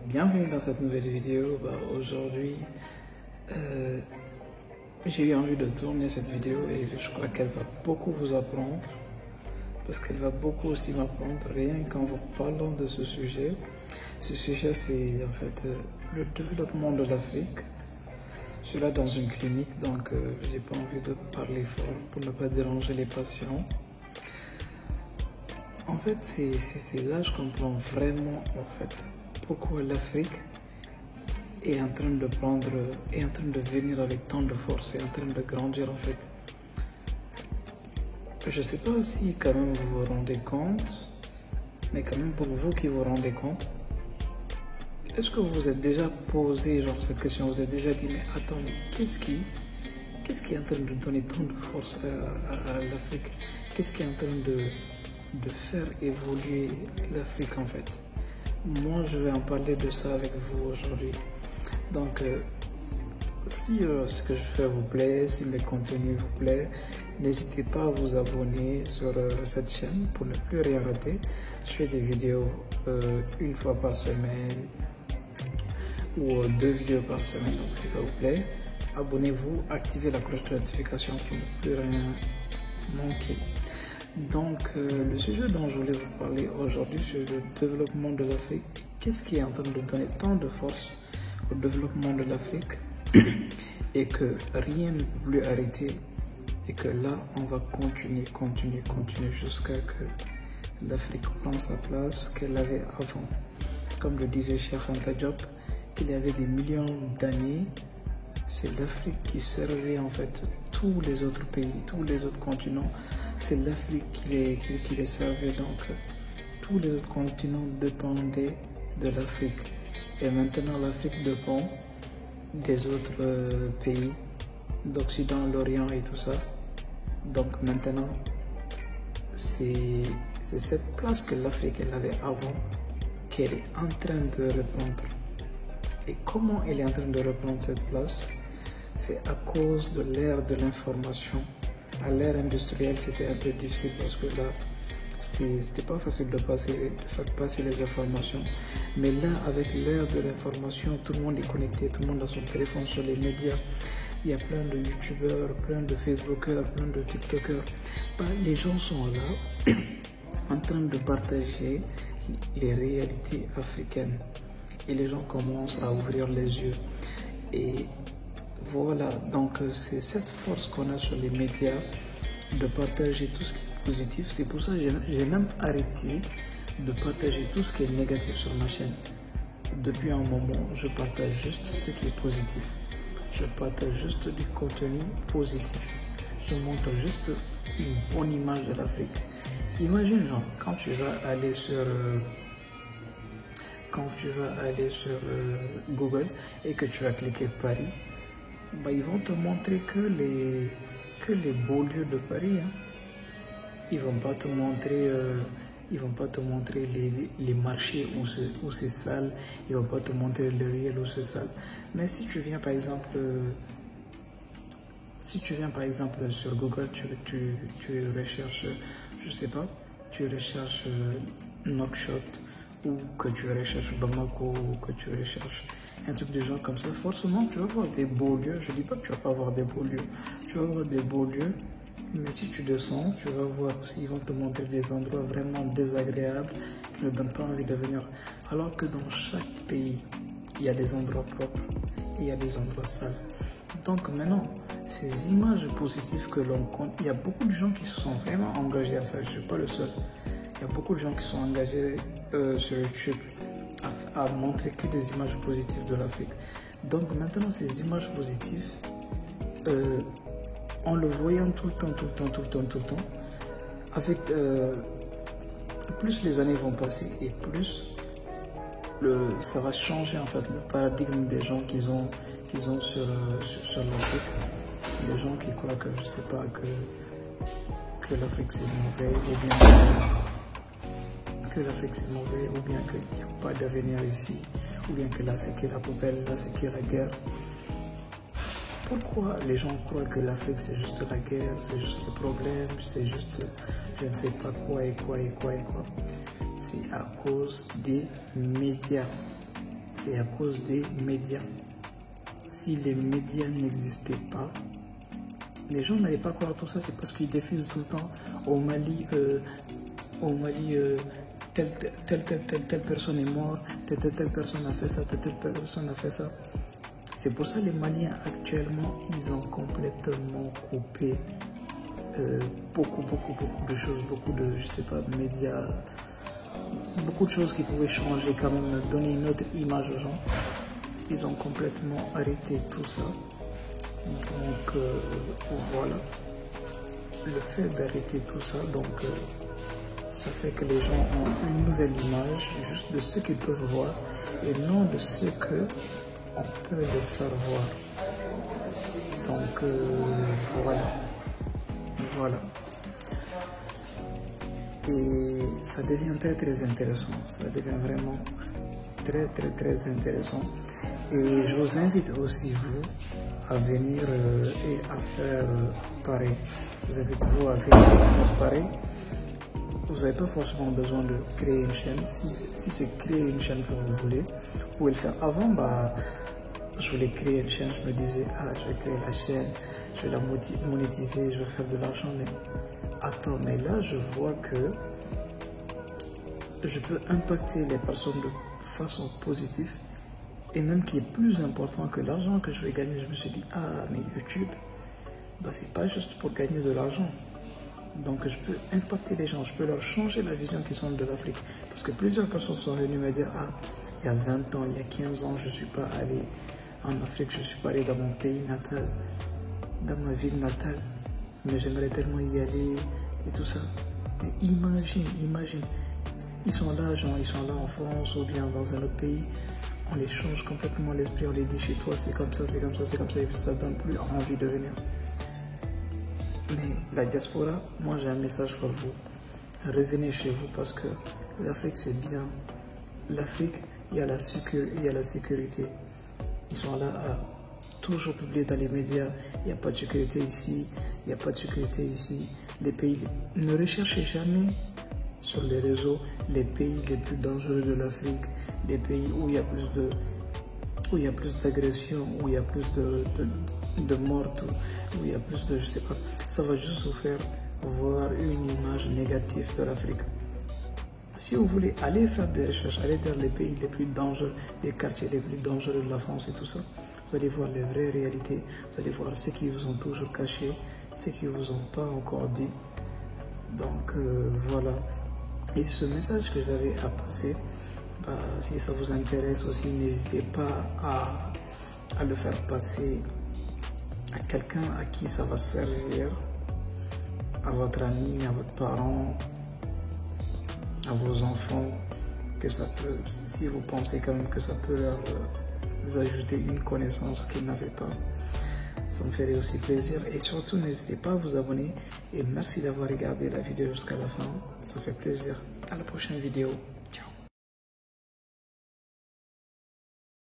Bienvenue dans cette nouvelle vidéo. Aujourd'hui, j'ai eu envie de tourner cette vidéo et je crois qu'elle va beaucoup vous apprendre parce qu'elle va beaucoup aussi m'apprendre rien qu'en vous parlant de ce sujet. Ce sujet, c'est en fait le développement de l'Afrique. Je suis là dans une clinique, donc j'ai pas envie de parler fort pour ne pas déranger les patients. En fait, c'est là que je comprends vraiment pourquoi l'Afrique est en train de venir avec tant de force, est en train de grandir en fait. Je sais pas si quand même vous vous rendez compte, mais quand même pour vous qui vous rendez compte, est-ce que vous vous êtes déjà posé cette question, vous vous êtes déjà dit mais attends, mais qu'est-ce qui est en train de donner tant de force à l'Afrique? Qu'est-ce qui est en train de faire évoluer l'Afrique en fait? Moi je vais en parler de ça avec vous aujourd'hui. Donc si ce que je fais vous plaît, si mes contenus vous plaît, n'hésitez pas à vous abonner sur cette chaîne pour ne plus rien rater. Je fais des vidéos une fois par semaine ou 2 vidéos par semaine, donc si ça vous plaît, abonnez-vous, activez la cloche de notification pour ne plus rien manquer. Donc le sujet dont je voulais vous parler aujourd'hui, c'est le développement de l'Afrique. Qu'est-ce qui est en train de donner tant de force au développement de l'Afrique et que rien ne peut plus arrêter et que là on va continuer jusqu'à que l'Afrique prenne sa place qu'elle avait avant. Comme le disait Cheikh Anta Diop, qu'il y avait des millions d'années, c'est l'Afrique qui servait en fait tous les autres pays, tous les autres continents. C'est l'Afrique qui les servait, donc tous les autres continents dépendaient de l'Afrique. Et maintenant l'Afrique dépend des autres pays d'Occident, l'Orient et tout ça. Donc maintenant, c'est cette place que l'Afrique elle avait avant qu'elle est en train de reprendre. Et comment elle est en train de reprendre cette place? C'est à cause de l'ère de l'information. À l'ère industrielle, c'était un peu difficile parce que là, c'était pas facile de faire passer les informations. Mais là, avec l'ère de l'information, tout le monde est connecté, tout le monde a son téléphone sur les médias. Il y a plein de youtubeurs, plein de facebookers, plein de tiktokers. Les gens sont là en train de partager les réalités africaines. Et les gens commencent à ouvrir les yeux. Et voilà, donc c'est cette force qu'on a sur les médias de partager tout ce qui est positif. C'est pour ça que j'ai même arrêté de partager tout ce qui est négatif sur ma chaîne. Depuis un moment, je partage juste ce qui est positif. Je partage juste du contenu positif. Je montre juste une bonne image de l'Afrique. Imagine, quand tu vas aller sur Google et que tu vas cliquer Paris, ils vont te montrer que les beaux lieux de Paris. Ils vont pas te montrer les marchés où c'est sale. Ils vont pas te montrer le réel où c'est sale. Mais si tu viens par exemple sur Google, tu recherches, je sais pas, tu recherches Nouakchott, ou que tu recherches Bamako, ou que tu recherches un truc de genre comme ça, forcément tu vas voir des beaux lieux. Je dis pas que tu vas pas voir des beaux lieux, tu vas voir des beaux lieux, mais si tu descends, tu vas voir aussi, ils vont te montrer des endroits vraiment désagréables qui ne donnent pas envie de venir. Alors que dans chaque pays, il y a des endroits propres et il y a des endroits sales. Donc maintenant, ces images positives que l'on compte, il y a beaucoup de gens qui se sont vraiment engagés à ça, je ne suis pas le seul. Il y a beaucoup de gens qui sont engagés sur YouTube à montrer que des images positives de l'Afrique. Donc maintenant, ces images positives, en le voyant tout le temps, avec plus les années vont passer et plus ça va changer en fait le paradigme des gens qu'ils ont sur l'Afrique. Les gens qui croient que, je sais pas, que l'Afrique c'est mauvais, ou bien qu'il n'y a pas d'avenir ici, ou bien que là c'est que la poubelle, là c'est que la guerre. Pourquoi les gens croient que l'Afrique c'est juste la guerre, c'est juste le problème, c'est juste je ne sais pas quoi? C'est à cause des médias. c'est à cause des médias. Si les médias n'existaient pas, les gens n'allaient pas croire tout ça. C'est parce qu'ils diffusent tout le temps au Mali, telle personne est morte, telle personne a fait ça, telle personne a fait ça. C'est pour ça que les Maliens actuellement, ils ont complètement coupé beaucoup de choses, beaucoup de, je sais pas, médias, beaucoup de choses qui pouvaient changer quand même, donner une autre image aux gens. Ils ont complètement arrêté tout ça. Donc voilà, le fait d'arrêter tout ça, donc ça fait que les gens ont une nouvelle image juste de ce qu'ils peuvent voir et non de ce que on peut les faire voir. Donc voilà. Et ça devient très intéressant. Ça devient vraiment très intéressant. Et je vous invite aussi, vous, à venir et à faire pareil. Je vous invite, vous, à venir et à faire pareil. Vous n'avez pas forcément besoin de créer une chaîne. Si c'est créer une chaîne que vous voulez, vous pouvez le faire. Avant, je voulais créer une chaîne. Je me disais, je vais créer la chaîne, je vais la monétiser, je vais faire de l'argent. Mais attends, mais là, je vois que je peux impacter les personnes de façon positive. Et même qui est plus important que l'argent que je vais gagner. Je me suis dit, mais YouTube, c'est pas juste pour gagner de l'argent. Donc je peux impacter les gens, je peux leur changer la vision qu'ils ont de l'Afrique. Parce que plusieurs personnes sont venues me dire, il y a 20 ans, il y a 15 ans, je ne suis pas allé en Afrique, je ne suis pas allé dans mon pays natal, dans ma ville natale, mais j'aimerais tellement y aller et tout ça. Mais imagine, ils sont là en France ou bien dans un autre pays, on les change complètement l'esprit, on les dit chez toi c'est comme ça, et puis ça ne donne plus envie de venir. Mais la diaspora, moi j'ai un message pour vous. Revenez chez vous parce que l'Afrique c'est bien. L'Afrique, il y a la sécurité. Ils sont là à toujours publier dans les médias. Il n'y a pas de sécurité ici, il n'y a pas de sécurité ici. Les pays, ne recherchez jamais sur les réseaux les pays les plus dangereux de l'Afrique, les pays où il y a plus d'agressions, où il y a plus de morts, où il y a plus de, je sais pas, ça va juste vous faire voir une image négative de l'Afrique. Si vous voulez aller faire des recherches, aller dans les pays les plus dangereux, les quartiers les plus dangereux de la France et tout ça, vous allez voir les vraies réalités, vous allez voir ce qu'ils vous ont toujours caché, ce qu'ils vous ont pas encore dit. Donc voilà. Et ce message que j'avais à passer, si ça vous intéresse aussi, n'hésitez pas à le faire passer à quelqu'un à qui ça va servir, à votre ami, à votre parent, à vos enfants, que ça peut, si vous pensez quand même que ça peut leur ajouter une connaissance qu'ils n'avaient pas, ça me ferait aussi plaisir. Et surtout, n'hésitez pas à vous abonner et merci d'avoir regardé la vidéo jusqu'à la fin, ça fait plaisir. À la prochaine vidéo.